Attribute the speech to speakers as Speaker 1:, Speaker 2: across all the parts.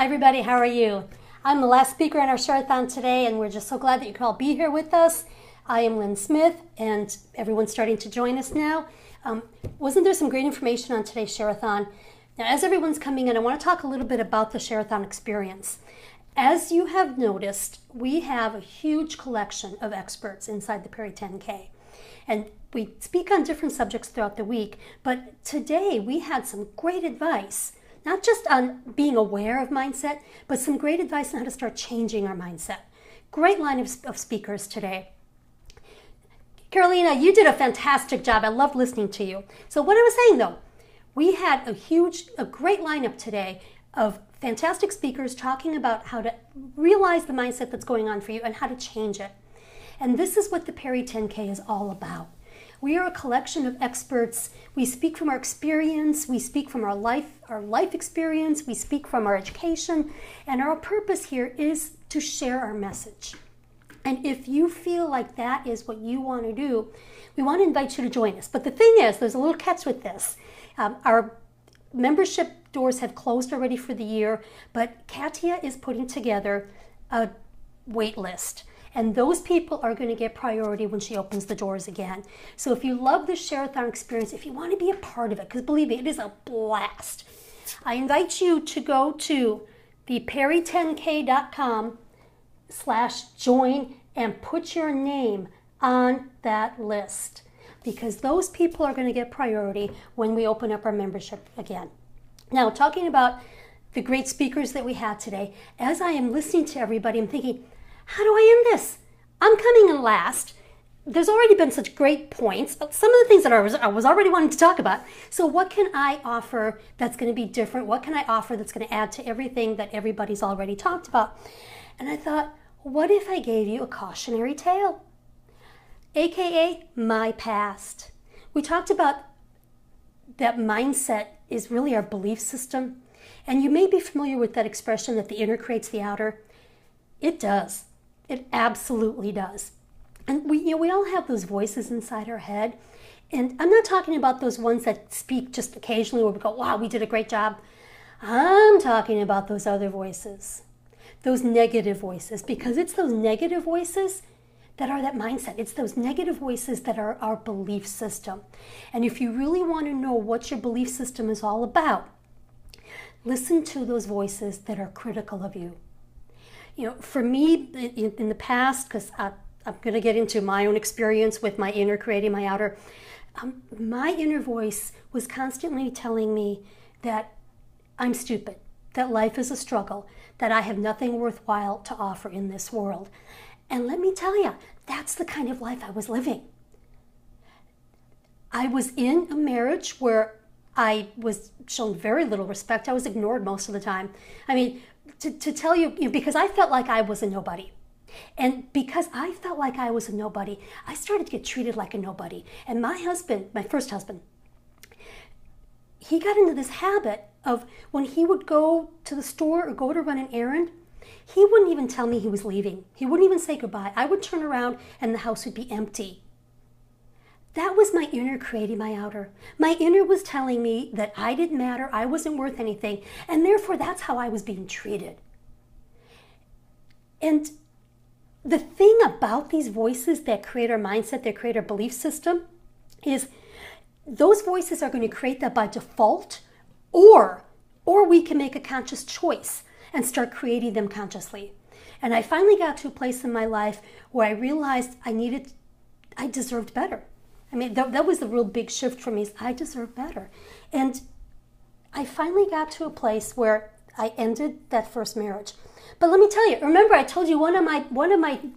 Speaker 1: Hi everybody, how are you? I'm the last speaker in our Share-a-thon today, and we're just so glad that you could all be here with us. I am Lynn Smith, and everyone's starting to join us now. Wasn't there some great information on today's Share-a-thon? Now, as everyone's coming in, I want to talk a little bit about the Share-a-thon experience. As you have noticed, we have a huge collection of experts inside the Perry 10K. And we speak on different subjects throughout the week, but today we had some great advice, not just on being aware of mindset, but some great advice on how to start changing our mindset. Great line of speakers today. Carolina, you did a fantastic job. I loved listening to you. So what I was saying though, we had a great lineup today of fantastic speakers talking about how to realize the mindset that's going on for you and how to change it. And this is what the Perry 10K is all about. We are a collection of experts. We speak from our experience, we speak from our life experience, we speak from our education, and our purpose here is to share our message. And if you feel like that is what you want to do, we want to invite you to join us. But the thing is, there's a little catch with this. Our membership doors have closed already for the year, but Katia is putting together a wait list. And those people are going to get priority when she opens the doors again. So if you love the Share-a-thon experience, if you want to be a part of it, because believe me, it is a blast, I invite you to go to the perry10k.com/join and put your name on that list, because those people are going to get priority when we open up our membership again. Now, talking about the great speakers that we had today, as I am listening to everybody, I'm thinking, how do I end this? I'm coming in last. There's already been such great points. Some of the things that I was already wanting to talk about. So what can I offer that's going to be different? What can I offer that's going to add to everything that everybody's already talked about? And I thought, what if I gave you a cautionary tale? AKA my past. We talked about that mindset is really our belief system. And you may be familiar with that expression that the inner creates the outer. It does. It absolutely does. And we all have those voices inside our head. And I'm not talking about those ones that speak just occasionally where we go, wow, we did a great job. I'm talking about those other voices, those negative voices, because it's those negative voices that are that mindset. It's those negative voices that are our belief system. And if you really want to know what your belief system is all about, listen to those voices that are critical of you. You know, for me, in the past, because I'm going to get into my own experience with my inner creating my outer, my inner voice was constantly telling me that I'm stupid, that life is a struggle, that I have nothing worthwhile to offer in this world. And let me tell you, that's the kind of life I was living. I was in a marriage where I was shown very little respect. I was ignored most of the time. I mean, to tell you, because I felt like I was a nobody. And because I felt like I was a nobody, I started to get treated like a nobody. And my husband, my first husband, he got into this habit of when he would go to the store or go to run an errand, he wouldn't even tell me he was leaving. He wouldn't even say goodbye. I would turn around and the house would be empty. That was my inner creating my outer. My inner was telling me that I didn't matter, I wasn't worth anything, and therefore that's how I was being treated. And the thing about these voices that create our mindset, that create our belief system, is those voices are going to create that by default, or we can make a conscious choice and start creating them consciously. And I finally got to a place in my life where I realized I deserved better. I mean, that was the real big shift for me, is I deserve better. And I finally got to a place where I ended that first marriage. But let me tell you, remember I told you one of my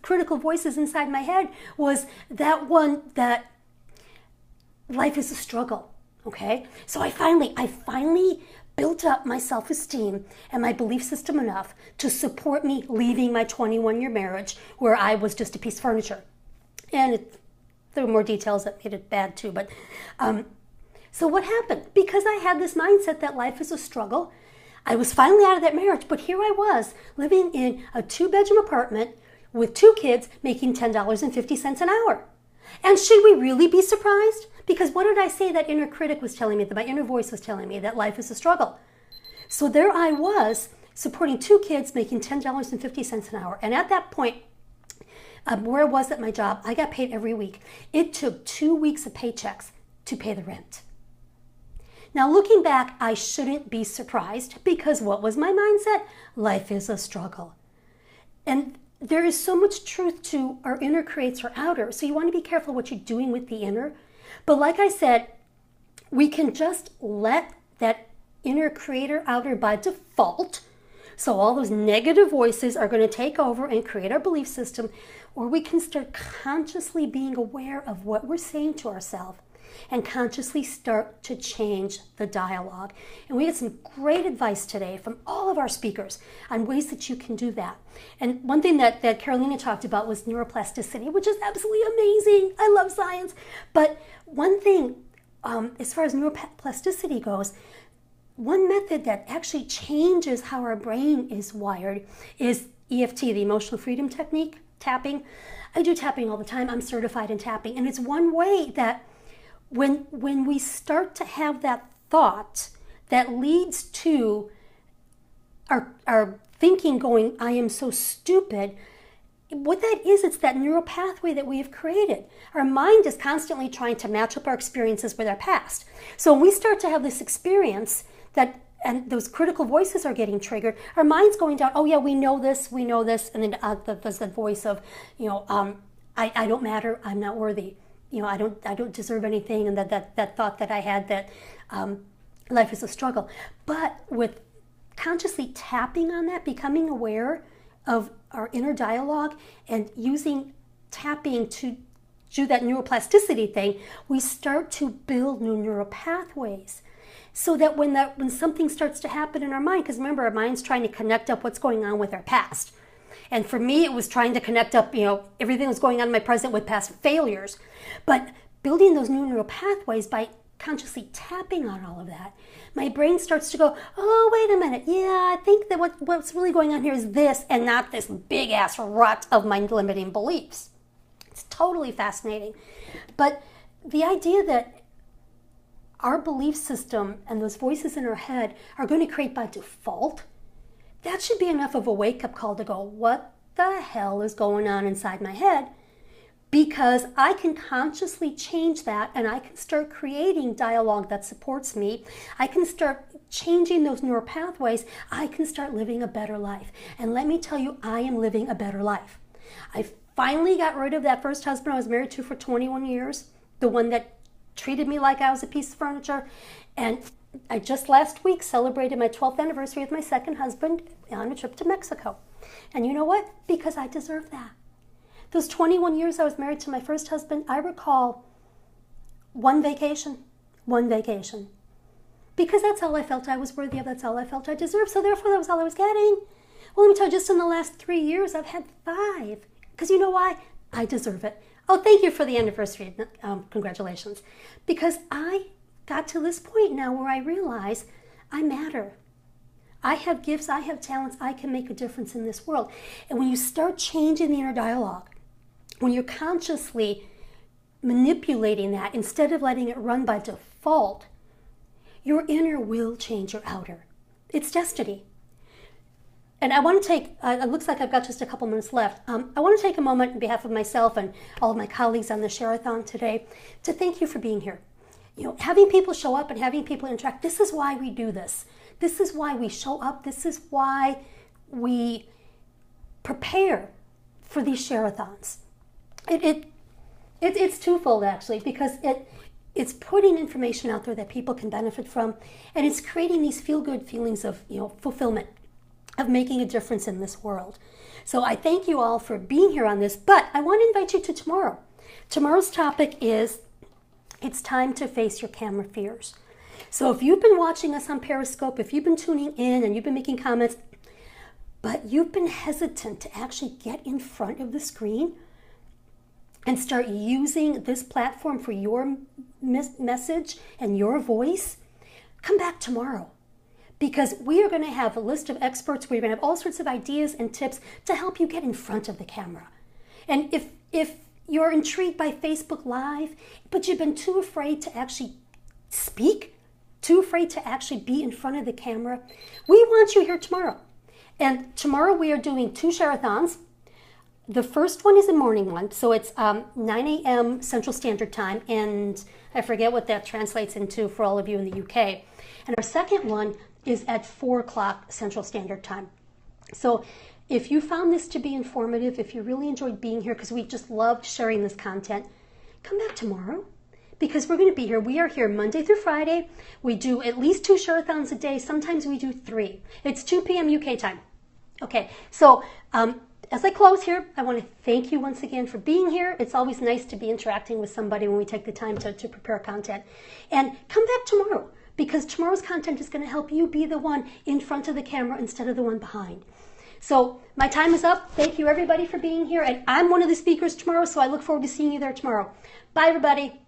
Speaker 1: critical voices inside my head was that one that life is a struggle, okay? So I finally built up my self-esteem and my belief system enough to support me leaving my 21-year marriage where I was just a piece of furniture. And there were more details that made it bad too, but so what happened? Because I had this mindset that life is a struggle, I was finally out of that marriage, but here I was living in a 2-bedroom apartment with 2 kids making $10.50 an hour. And should we really be surprised? Because what did I say that inner critic was telling me, that my inner voice was telling me, that life is a struggle? So there I was, supporting 2 kids, making $10.50 an hour. And at that point, where I was at my job, I got paid every week. It took 2 weeks of paychecks to pay the rent. Now, looking back, I shouldn't be surprised, because what was my mindset? Life is a struggle. And there is so much truth to our inner creates our outer. So you want to be careful what you're doing with the inner. But like I said, we can just let that inner creator outer by default. So all those negative voices are going to take over and create our belief system, or we can start consciously being aware of what we're saying to ourselves and consciously start to change the dialogue. And we had some great advice today from all of our speakers on ways that you can do that. And one thing that Carolina talked about was neuroplasticity, which is absolutely amazing. I love science. But one thing, as far as neuroplasticity goes, one method that actually changes how our brain is wired is EFT, the emotional freedom technique, tapping. I do tapping all the time. I'm certified in tapping. And it's one way that when we start to have that thought that leads to our thinking going, I am so stupid, what that is, it's that neural pathway that we have created. Our mind is constantly trying to match up our experiences with our past. So when we start to have this experience and those critical voices are getting triggered, our mind's going down, oh yeah, we know this, and then there's that voice of, I don't matter, I'm not worthy. I don't deserve anything, and that thought that I had that life is a struggle. But with consciously tapping on that, becoming aware of our inner dialogue and using tapping to do that neuroplasticity thing, we start to build new neural pathways. So that when something starts to happen in our mind, because remember, our mind's trying to connect up what's going on with our past. And for me, it was trying to connect up, everything that was going on in my present with past failures. But building those new neural pathways by consciously tapping on all of that, my brain starts to go, oh, wait a minute. Yeah, I think that what's really going on here is this and not this big ass rut of my limiting beliefs. It's totally fascinating. But the idea that our belief system and those voices in our head are going to create by default, that should be enough of a wake-up call to go, what the hell is going on inside my head? Because I can consciously change that, and I can start creating dialogue that supports me. I can start changing those neural pathways. I can start living a better life. And let me tell you, I am living a better life. I finally got rid of that first husband I was married to for 21 years, the one that treated me like I was a piece of furniture. And I just last week celebrated my 12th anniversary with my second husband on a trip to Mexico. And you know what? Because I deserve that. Those 21 years I was married to my first husband, I recall one vacation. Because that's all I felt I was worthy of, that's all I felt I deserved, so therefore that was all I was getting. Well, let me tell you, just in the last 3 years, I've had 5. Because you know why? I deserve it. Oh, thank you for the anniversary. Congratulations. Because I got to this point now where I realize I matter. I have gifts, I have talents, I can make a difference in this world. And when you start changing the inner dialogue, when you're consciously manipulating that instead of letting it run by default, your inner will change your outer. It's destiny. And I want to take, it looks like I've got just a couple minutes left. I want to take a moment on behalf of myself and all of my colleagues on the Share-a-thon today to thank you for being here. Having people show up and having people interact, this is why we do this. This is why we show up. This is why we prepare for these Share-a-thons. It's twofold, actually, because it's putting information out there that people can benefit from, and it's creating these feel-good feelings of fulfillment, of making a difference in this world. So I thank you all for being here on this, but I want to invite you to tomorrow. Tomorrow's topic is, it's time to face your camera fears. So if you've been watching us on Periscope, if you've been tuning in and you've been making comments, but you've been hesitant to actually get in front of the screen and start using this platform for your message and your voice, come back tomorrow. Because we are going to have a list of experts. We're going to have all sorts of ideas and tips to help you get in front of the camera. And if you're intrigued by Facebook Live, but you've been too afraid to actually speak, too afraid to actually be in front of the camera, we want you here tomorrow. And tomorrow we are doing 2 share-a-thons. The first one is a morning one, so it's 9 a.m. Central Standard Time, and I forget what that translates into for all of you in the UK. And our second one is at 4 o'clock Central Standard Time. So if you found this to be informative, if you really enjoyed being here, because we just loved sharing this content, come back tomorrow, because we're going to be here. We are here Monday through Friday. We do at least 2 share-a-thons a day. Sometimes we do 3. It's 2 p.m. UK time. Okay, so as I close here, I want to thank you once again for being here. It's always nice to be interacting with somebody when we take the time to prepare content. And come back tomorrow, because tomorrow's content is going to help you be the one in front of the camera instead of the one behind. So my time is up. Thank you everybody for being here. And I'm one of the speakers tomorrow, so I look forward to seeing you there tomorrow. Bye everybody.